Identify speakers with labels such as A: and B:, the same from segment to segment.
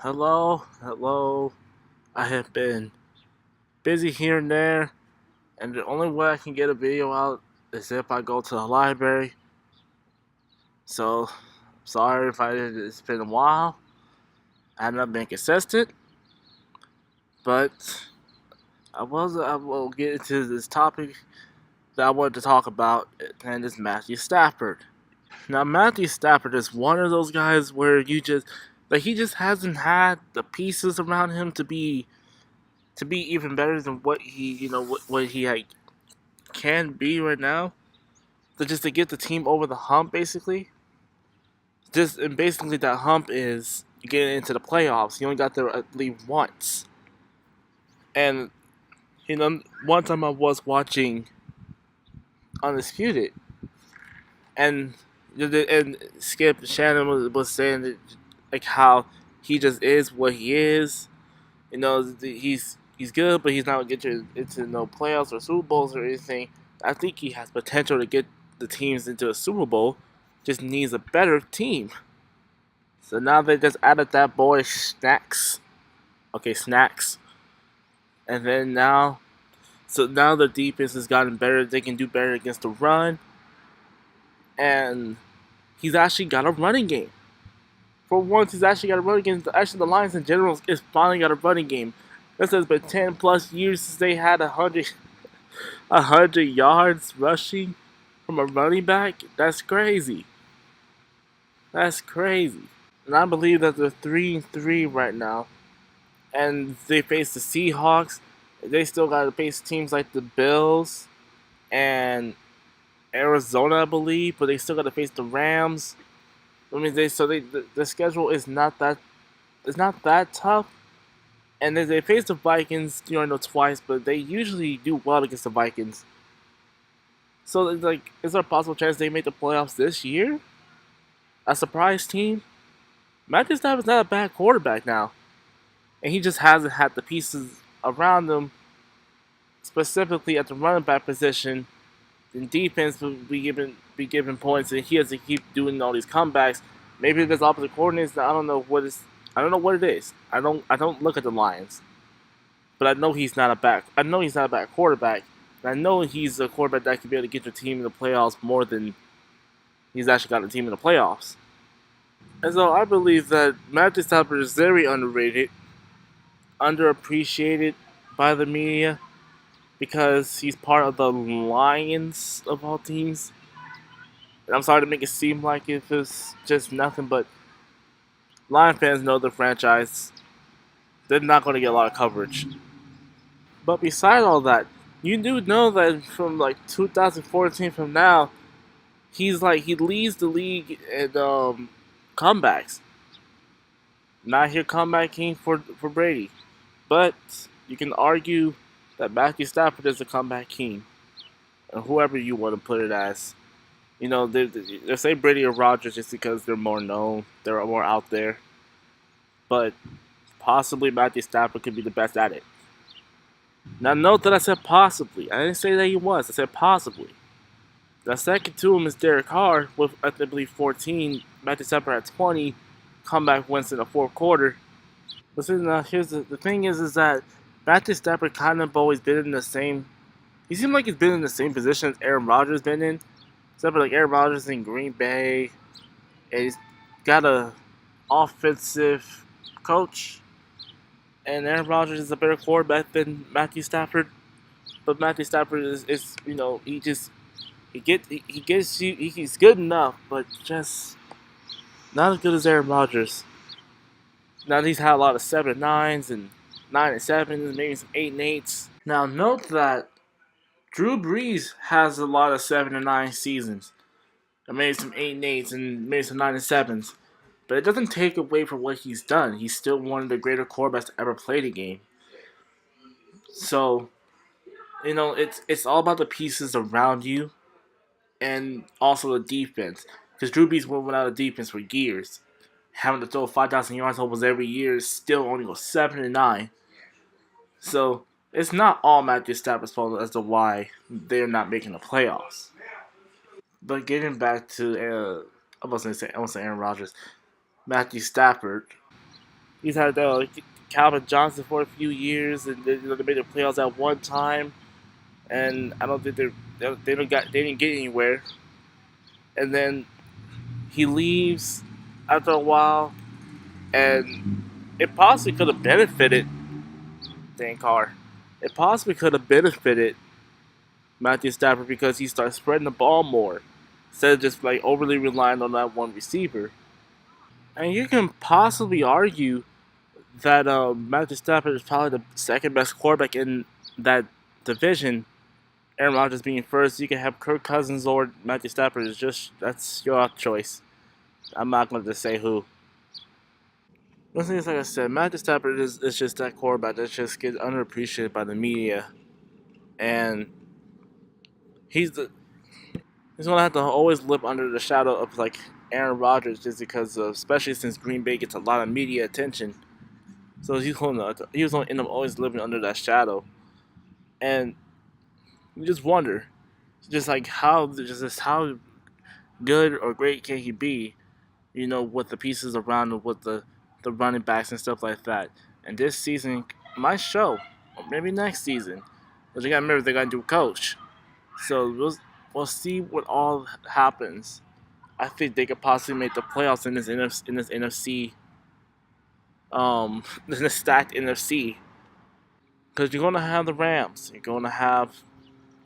A: Hello. I have been busy here and there, and the only way I can get a video out is if I go to the library. So, sorry if it's been a while. I have not been consistent, but I will get into this topic that I wanted to talk about, and it's Mathew Stafford. Now, Matthew Stafford is one of those guys where he just hasn't had the pieces around him to be even better than what what he can be right now. So just to get the team over the hump, basically. And basically that hump is getting into the playoffs. You only got there at least once. And one time I was watching Undisputed, and Skip Shannon was saying that, like, how he just is what he is. He's good, but he's not gonna get you into no playoffs or Super Bowls or anything. I think he has potential to get the teams into a Super Bowl. Just needs a better team. So now they just added that boy Snacks. Okay, Snacks. And then now the defense has gotten better. They can do better against the run. And he's actually got a running game. For once, he's actually got a running game. Actually, the Lions in general is finally got a running game. This has been 10 plus years since they had 100 yards rushing from a running back. That's crazy. That's crazy. And I believe that they're 3-3 right now. And they face the Seahawks. They still got to face teams like the Bills and Arizona, I believe, but they still got to face the Rams. I mean, the schedule is not that tough, and then they face the Vikings, twice, but they usually do well against the Vikings. So, like, is there a possible chance they make the playoffs this year? A surprise team? Matthew Stafford's not a bad quarterback now, and he just hasn't had the pieces around him, specifically at the running back position. And defense will be given points, and he has to keep doing all these comebacks. Maybe there's opposite coordinates. I don't know what it is. I don't look at the Lions, but I know he's not a back. I know he's not a bad quarterback. And I know he's a quarterback that could be able to get your team in the playoffs more than he's actually got a team in the playoffs. And so I believe that Matthew Stafford is very underrated, underappreciated by the media because he's part of the Lions of all teams. And I'm sorry to make it seem like if it's just nothing, but Lion fans know the franchise. They're not going to get a lot of coverage. But beside all that, you do know that from like 2014 from now, he leads the league in comebacks. Not here comeback king for Brady, but you can argue that Matthew Stafford is the comeback king, and whoever you want to put it as. They say Brady or Rodgers just because they're more known, they're more out there, but possibly Matthew Stafford could be the best at it. Now, note that I said possibly. I didn't say that he was. I said possibly. The second to him is Derek Carr with, I believe, 14. Matthew Stafford at 20. Comeback wins in the fourth quarter. But here's the thing is that Matthew Stafford kind of always been in the same. He seemed like he's been in the same position as Aaron Rodgers been in. Except for like Aaron Rodgers in Green Bay. And he's got a offensive coach. And Aaron Rodgers is a better quarterback than Matthew Stafford. But Matthew Stafford is he gets you he's good enough, but just not as good as Aaron Rodgers. Now he's had a lot of 7-9s and 9-7s, maybe some 8-8s. Now note that Drew Brees has a lot of 7-9 seasons. And maybe some 8-8s and maybe some 9-7s. But it doesn't take away from what he's done. He's still one of the greater quarterbacks to ever play the game. So, it's all about the pieces around you and also the defense. Because Drew Brees went without a defense for years. Having to throw 5,000 yards almost every year still only goes 7-9. So, it's not all Matthew Stafford's fault as to why they're not making the playoffs. But getting back to, I wasn't say Aaron Rodgers, Matthew Stafford. He's had Calvin Johnson for a few years, and they made the playoffs at one time, and I don't think they didn't get anywhere. And then he leaves after a while, and it possibly could have benefited Dan Carr. It possibly could have benefited Matthew Stafford because he starts spreading the ball more instead of just like overly relying on that one receiver. And you can possibly argue that Matthew Stafford is probably the second best quarterback in that division. Aaron Rodgers being first, you can have Kirk Cousins or Matthew Stafford. Is just that's your choice. I'm not going to just say who. One thing is, like I said, Matthew Stafford is just that quarterback that just gets underappreciated by the media, and he's the he's gonna have to always live under the shadow of like Aaron Rodgers, just because of, especially since Green Bay gets a lot of media attention. So he was gonna end up always living under that shadow, and you just wonder, just like how good or great can he be, with the pieces around him, with the running backs and stuff like that. And this season might show, or maybe next season, but you gotta remember they gotta do coach. So we'll see what all happens. I think they could possibly make the playoffs in this NFC, in this stacked NFC, because you're gonna have the Rams, you're gonna have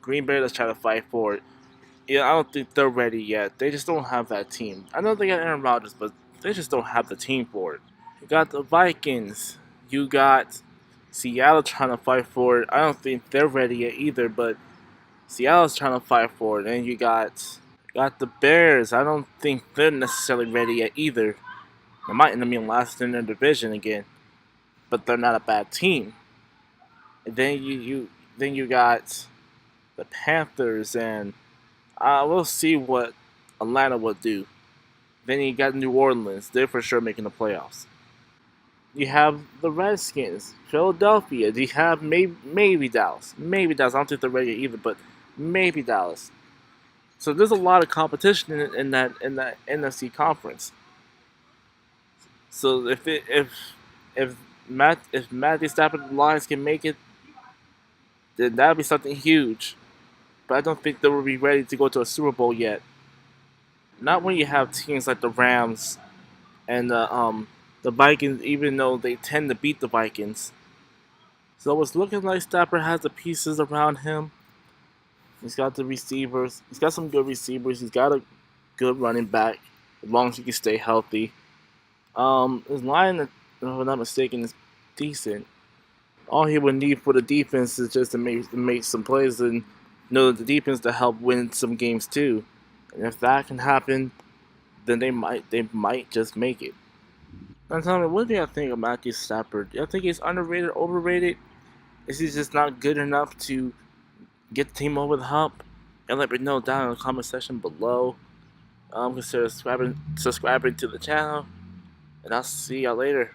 A: Green Bay that's trying to fight for it. Yeah, I don't think they're ready yet. They just don't have that team. I know they got Aaron Rodgers, but they just don't have the team for it. You got the Vikings. You got Seattle trying to fight for it. I don't think they're ready yet either, but Seattle's trying to fight for it. And you got the Bears. I don't think they're necessarily ready yet either. They might end up being last in their division again, but they're not a bad team. And then you got the Panthers, and we'll see what Atlanta will do. Then you got New Orleans. They're for sure making the playoffs. You have the Redskins, Philadelphia. You have maybe Dallas. Maybe Dallas. I don't think they're ready either, but maybe Dallas. So there's a lot of competition in that NFC conference. So if Matthew Stafford and the Lions can make it, then that'll be something huge. But I don't think they will be ready to go to a Super Bowl yet. Not when you have teams like the Rams and the Vikings, even though they tend to beat the Vikings. So it's looking like Stafford has the pieces around him. He's got the receivers. He's got some good receivers. He's got a good running back, as long as he can stay healthy. His line, if I'm not mistaken, is decent. All he would need for the defense is just to make some plays and know the defense to help win some games too. And if that can happen, then they might just make it. Now tell me, what do you think of Matthew Stafford? Do you think he's underrated, overrated? Is he just not good enough to get the team over the hump? And let me know down in the comment section below. Consider subscribing to the channel, and I'll see y'all later.